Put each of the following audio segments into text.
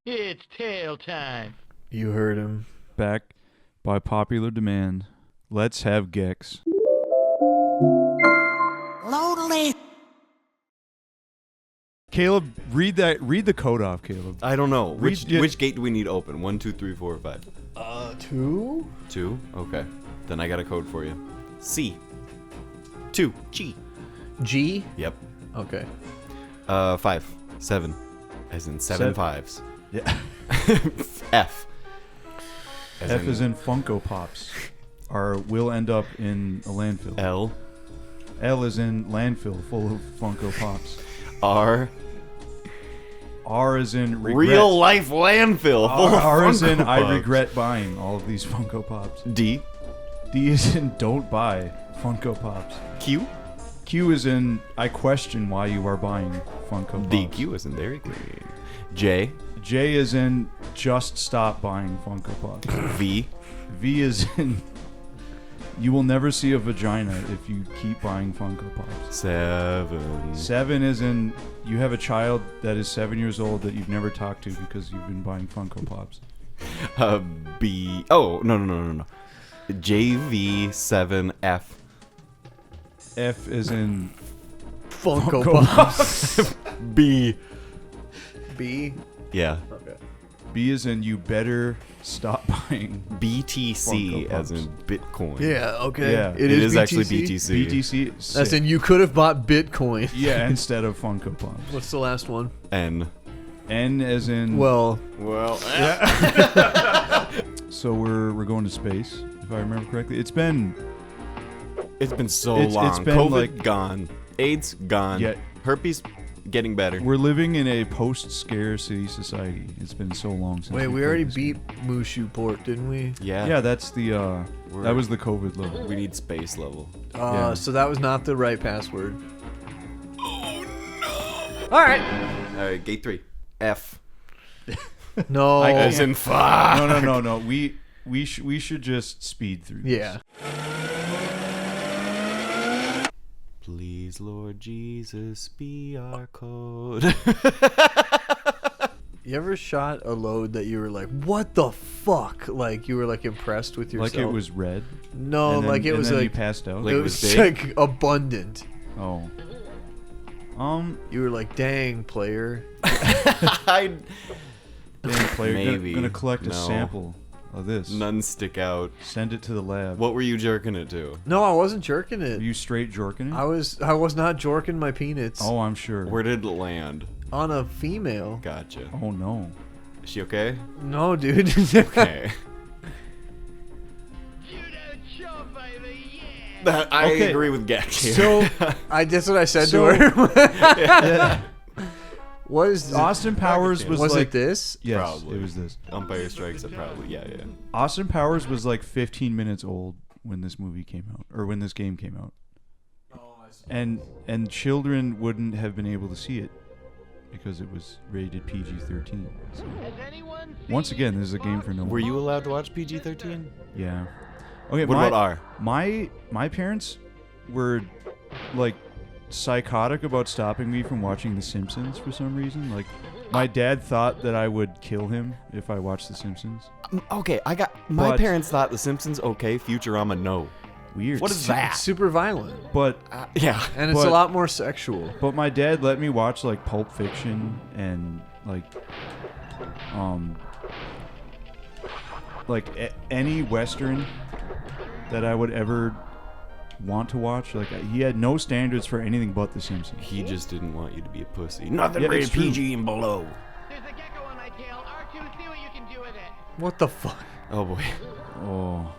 It's tail time. You heard him. Back by popular demand. Let's have GEX. Lonely. Caleb, read the code off, Caleb. I don't know. Which Read- gate do we need open? 1, 2, 3, 4, 5. 2? 2? Okay. Then I got a code for you. C. 2. G. G? Yep. Okay. 5. 7. As in 7 Seven. fives. Yeah. F. F is in Funko Pops. Will end up in a landfill. L. L is in landfill full of Funko Pops. R. R is in regret. Real life landfill. Full of R is in Funko I Pops. regret buying all of these Funko Pops. D. D is in don't buy Funko Pops. Q. Q is in I question why you are buying Funko Pops. DQ is in Derrick Johnson. J. J is in just stop buying Funko Pops. V. V is in you will never see a vagina if you keep buying Funko Pops. 7. 7 is in you have a child that is 7 years old that you've never talked to because you've been buying Funko Pops. B. Oh, no. JV7F. F is in Funko Funko Pops. B. B? Yeah. Okay. B is in you better stop buying BTC Funko as Pops. in Bitcoin. Yeah, okay. Yeah. It is BTC? actually BTC. BTC. That's sick. in you could have bought Bitcoin. Yeah, instead of Funko Pops. What's the last one? N. N as in Well, so we're going to space if I remember correctly. It's been so It's long. been COVID like- gone. AIDS gone. Yeah. Herpes getting better. we're living in a post-scarcity society. It's been so long since. wait, we played already this beat game. Mushu Port, didn't we? Yeah. Yeah, that's the that was the COVID level. We need space level. Yeah. So that was not the right password. Oh no! All right. All right, gate 3. F. No. As in fuck. No. We should just speed through this. Yeah. Please, Lord Jesus, be our code. You ever shot a load that you were like, what the fuck? Like, you were like impressed with yourself? Like it was red. No, and then, like it and was then you like, passed out. Like it it was was big? like abundant. Oh. You were like, dang, player. I Damn, player. Maybe. Gonna collect a No. sample of this. None stick out. Send it to the lab. What were you jerking it to? No, I wasn't jerking Were it. you straight jorking it? I was not jorking my peanuts Oh, I'm sure. Where did it land? on a female. Gotcha. Oh no. Is she okay? No, dude. Okay. I Okay. agree with Gecko. So That's what I said So- to her. yeah. Was Austin Powers was was like it this? Yes, Probably. it was this. Umpire strikes it probably. Yeah. Austin Powers was like 15 minutes old when this movie came out, or when this game came out. And children wouldn't have been able to see it because it was rated PG-13. So, once again, this is a game for no one. Were you allowed to watch PG-13? Yeah. Okay. What about R? My parents were like psychotic about stopping me from watching The Simpsons for some reason. Like, my dad thought that I would kill him if I watched The Simpsons. Okay, my But- parents thought The Simpsons okay, Futurama no. Weird. What is that? It's super violent. But Yeah. And it's a But- lot more sexual. But my dad let me watch like Pulp Fiction and any Western that I would ever want to watch. Like, he had no standards for anything but The Simpsons. He just didn't want you to be a pussy. Nothing Yeah, rated it's true. PG and below. There's a gecko on my tail. R2, see what you can do with it. What the fuck? Oh boy. Oh.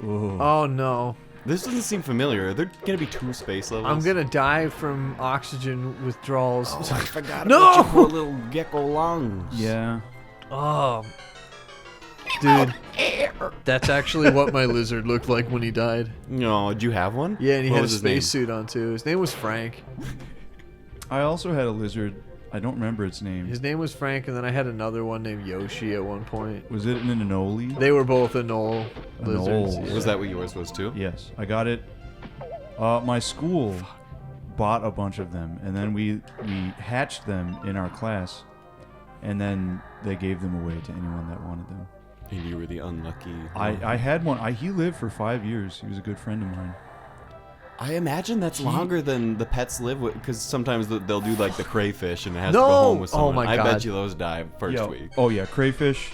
Oh. Oh no. This doesn't seem familiar. Are there gonna be 2 space levels? I'm gonna die from oxygen withdrawals. Oh, I forgot No! about your poor little gecko lungs. Yeah. Oh. Dude, that's actually what my lizard looked like when he died. No, did you have one? Yeah, and he What had a was his name? spacesuit on too. His name was Frank. I also had a lizard. I don't remember its name. His name was Frank, and then I had another one named Yoshi at one point. Was it an Anole? They were both Anole lizards. Anole. yeah. Was that what yours was too? Yes, I got it. My school bought a bunch of them, and then we hatched them in our class. and then they gave them away to anyone that wanted them. And you were the unlucky. I had one. He lived for 5 years. He was a good friend of mine. I imagine that's longer than the pets live with, because sometimes they'll do like the crayfish and it has to go home with someone. Oh my I God. bet you those die first week. Oh yeah, crayfish.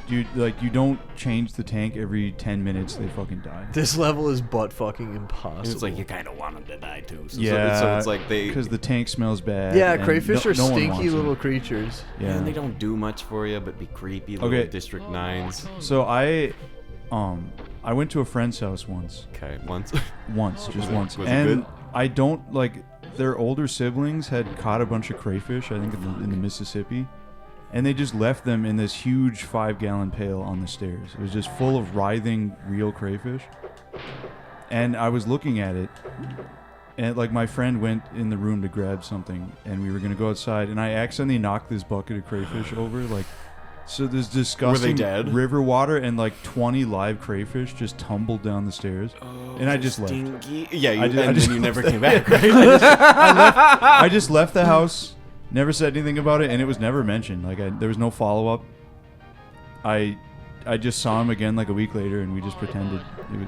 You don't change the tank every 10 minutes. They fucking die. This level is butt fucking impossible. And it's like you kind of want them to die too. So, Yeah, so it's like they. because the tank smells bad. Yeah, and crayfish are no one stinky wants little them. creatures. Yeah. And they don't do much for you, but be creepy little Okay. District 9s. So I went to a friend's house once. Okay, once. Just once. Was it And good? I don't like their older siblings had caught a bunch of crayfish, I think in the Mississippi, and they just left them in this huge 5-gallon pail on the stairs. It was just full of writhing real crayfish. And I was looking at it, and like my friend went in the room to grab something, and we were gonna go outside, and I accidentally knocked this bucket of crayfish over, like. So there's disgusting dead? river water, and like 20 live crayfish just tumbled down the stairs, and I just left. Stinky. Yeah, I then just you never left came back, right? I just left the house, never said anything about it, and it was never mentioned. Like there was no follow up. I just saw him again like a week later, and we just pretended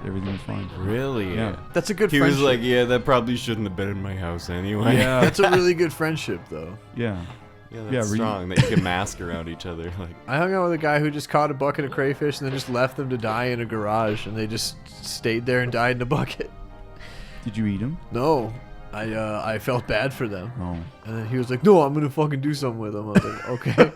everything was fine. Really? Yeah. That's a good He friendship. was like, yeah, that probably shouldn't have been in my house anyway. Yeah, That's a really good friendship, though. yeah. Yeah, that's Yeah, strong that you can mask around each other. Like, I hung out with a guy who just caught a bucket of crayfish and then just left them to die in a garage, and they just stayed there and died in a bucket. Did you eat him? No, I felt bad for them. Oh, And then he was like, "No, I'm gonna fucking do something with them." I was like, "Okay."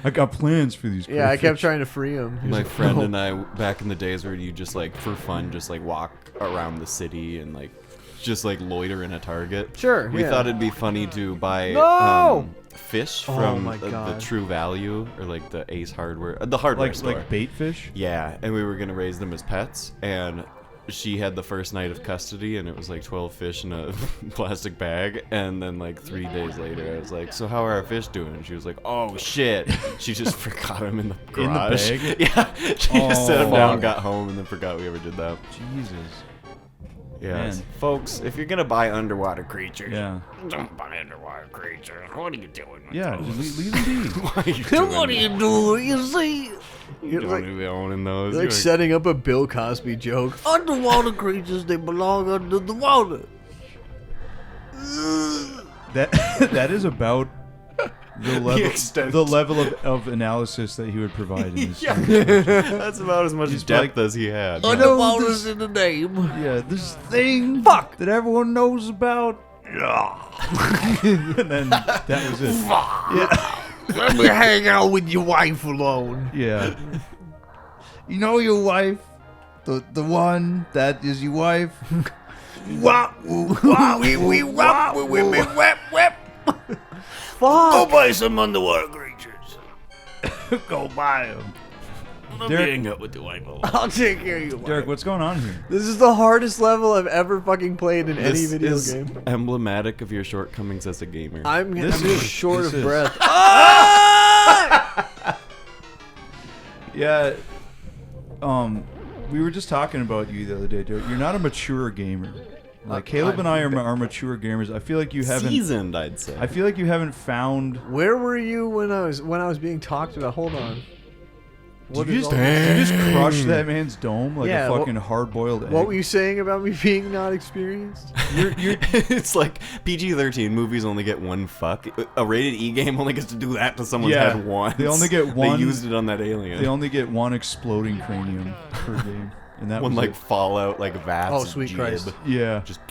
I got plans for these. Yeah, I kept crayfish. trying to free him. He was my like, friend "No." and I, back in the days where you just like, for fun, just like walk around the city and like, just like loiter in a Target. Sure, We yeah. thought it'd be funny to buy No! fish Oh from my the God. True Value or like the Ace Hardware, the hardware store. like bait fish. Yeah, and we were gonna raise them as pets, and she had the first night of custody, and it was like 12 fish in a plastic bag, and then like 3 days later, I was like, "So how are our fish doing?" And she was like, "Oh shit!" She just forgot them in the In the garage. bag? Yeah, she just set them Oh. down, got home, and then forgot we ever did that. Jesus. Yeah, Man. folks, if you're gonna buy underwater creatures, Yeah. don't buy underwater creatures. What are you doing? Yeah. Just leave them be. Why are you doing What are you doing? You see? You You're don't like, be owning those. you're like You're- setting up a Bill Cosby joke. Underwater creatures, they belong under the water. That is about the level extent. the level of analysis that he would provide in this. Yeah. That's about as much He's depth like- as he had. Underwater's in the name. Yeah, this thing that everyone knows about. And then that was it. Yeah. Let me hang out with your wife alone. Yeah. You know your wife? The one that is your wife? Fuck. buy some underwater creatures. Go buy them. Let Derek- me hang out with the wife. I'll take care of you. Derek, what's going on here? This is the hardest level I've ever fucking played in any This video is game. emblematic of your shortcomings as a gamer. I'm This just is- short this of is. breath. Yeah. We were just talking about you the other day, Derek. You're not a mature gamer. Like Caleb and I are mature gamers. I feel like you haven't. Seasoned, I'd say. I feel like you haven't found. Where were you when I was being talked about? Hold on. Did is you just, all- did you just crush that man's dome like Yeah, a what- fucking hard-boiled egg? What were you saying about me being not experienced? It's like PG-13 movies only get one fuck. A rated E game only gets to do that to someone's Yeah, head once. they only get one- They used it on that alien. They only get one exploding cranium per game, and that one was like it. Fallout, like Vats. Oh, sweet jib. Christ. Yeah, Just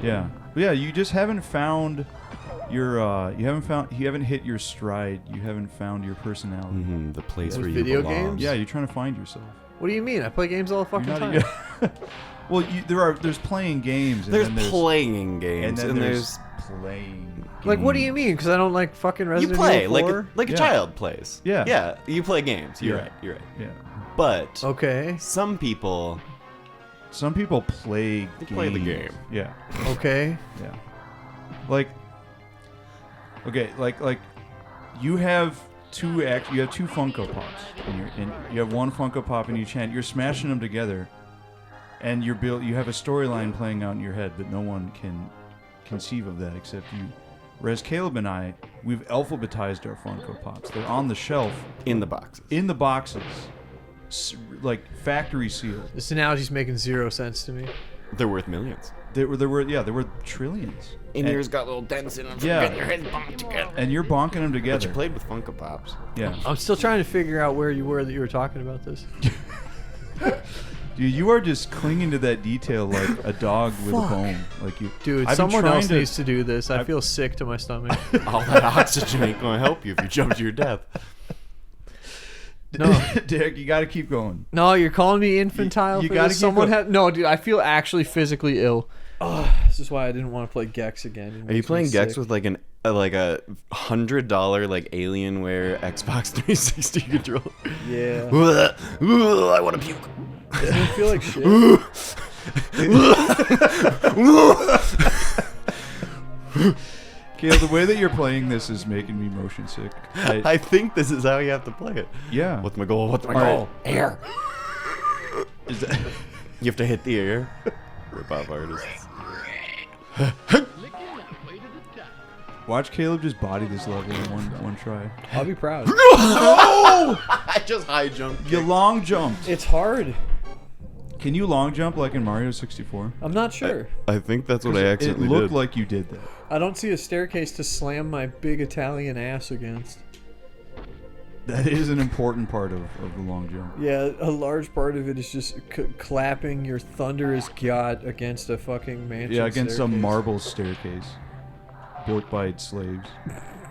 yeah, but yeah. You just haven't found your. You haven't hit your stride. You haven't found your personality. the place With where video you belong. games? Yeah, you're trying to find yourself. What do you mean? I play games all the fucking You're not time. even- well, there's playing games. And There's then playing games, and and, then there's playing. Like, what do games. you mean? Because I don't like fucking you Resident play Evil 4? like a Yeah. child plays. Yeah. yeah. You play games. You're Yeah. right. You're right. Yeah. But Okay. some people Some people play. They play the games. game. Yeah. Okay. Yeah. Like. Okay, like you have two Funko Pops, and you have one Funko Pop in each hand. You're smashing them together, and you have a storyline playing out in your head, but no one can conceive of that except you. Whereas Kaleb and I, we've alphabetized our Funko Pops. They're on the shelf, In the boxes. in the boxes, like factory sealed. This analogy's making 0 sense to me. They're worth millions. There were trillions. And And- yours got little dents in them. Yeah. Getting your heads bonked together. And you're bonking them But together. you played with Funko Pops. Yeah. I'm still trying to figure out where you were that you were talking about this. Dude, you are just clinging to that detail like a dog with a bone. Like you, Dude, I've been someone trying else needs to do this. I I've- feel sick to my stomach. All that oxygen ain't gonna help you if you jump to your death. No. Derek, you got to keep going. No, you're calling me infantile. You for gotta this? keep Someone going. had no, dude. I feel actually physically ill. This is why I didn't want to play Gex again. It Are you makes me playing Gex sick. with like a $100 like Alienware Xbox 360 controller? Yeah. I want to puke. Doesn't it feel like shit? Caleb, the way that you're playing this is making me motion sick. I think this is how you have to play it. Yeah. What's my goal? What's my All right. goal? Air. Is that, You have to hit the air. Rip off artists. watch Caleb just body this level in one try. I'll be proud. I just high jumped. You long jumped. It's hard. Can you long jump like in Mario 64? I'm not sure. I think that's what I It accidentally looked did. like you did that. I don't see a staircase to slam my big Italian ass against. That is an important part of the long jump. Yeah, a large part of it is just clapping your thunderous god against a fucking mansion. Yeah, against staircase. a marble staircase built by slaves.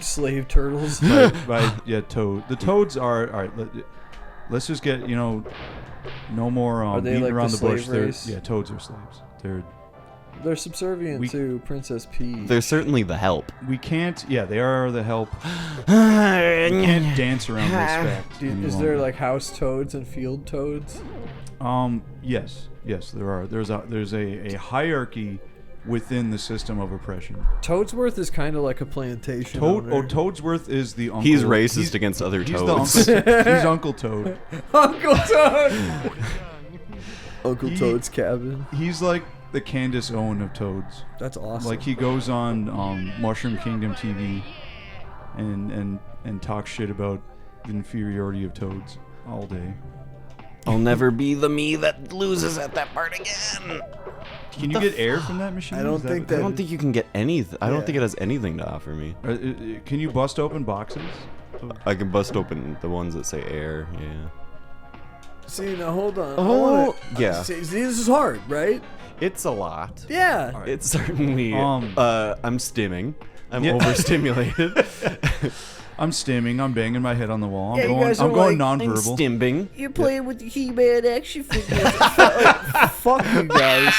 Slave turtles. Yeah, toad. The toads are all right. Let's just get no more Are they beating like around the the bush. slave race? Yeah, toads are slaves. They're subservient We- to Princess Peach. They're certainly the help. We can't. Yeah, they are the help. We can't dance around this fact. Dude, any is there longer. like house toads and field toads? Yes, there are. There's a hierarchy within the system of oppression. Toadsworth is kind of like a plantation. Toadsworth is the uncle. He's racist against other He's toads. the uncle. He's Uncle Toad. Uncle Toad. Uncle He- Toad's cabin. He's like the Candace Owen of toads. That's awesome. Like he goes on Mushroom Kingdom TV and talks shit about the inferiority of toads all day. I'll never be the me that loses at that part again. Can you get air from that machine? I don't Is that- think I that- don't think you can get anything. I don't Yeah. think it has anything to offer me. Can you bust open boxes? I can bust open the ones that say air. Yeah. See, now hold on. Oh, yeah. See, this is hard, right? It's a lot. Yeah. It's certainly. I'm stimming. I'm Yeah. overstimulated. I'm stimming. I'm banging my head on the wall. Yeah, you guys I'm are going like- I'm nonverbal. stimbing. You're playing with the He-Man action figures. Fuck you guys.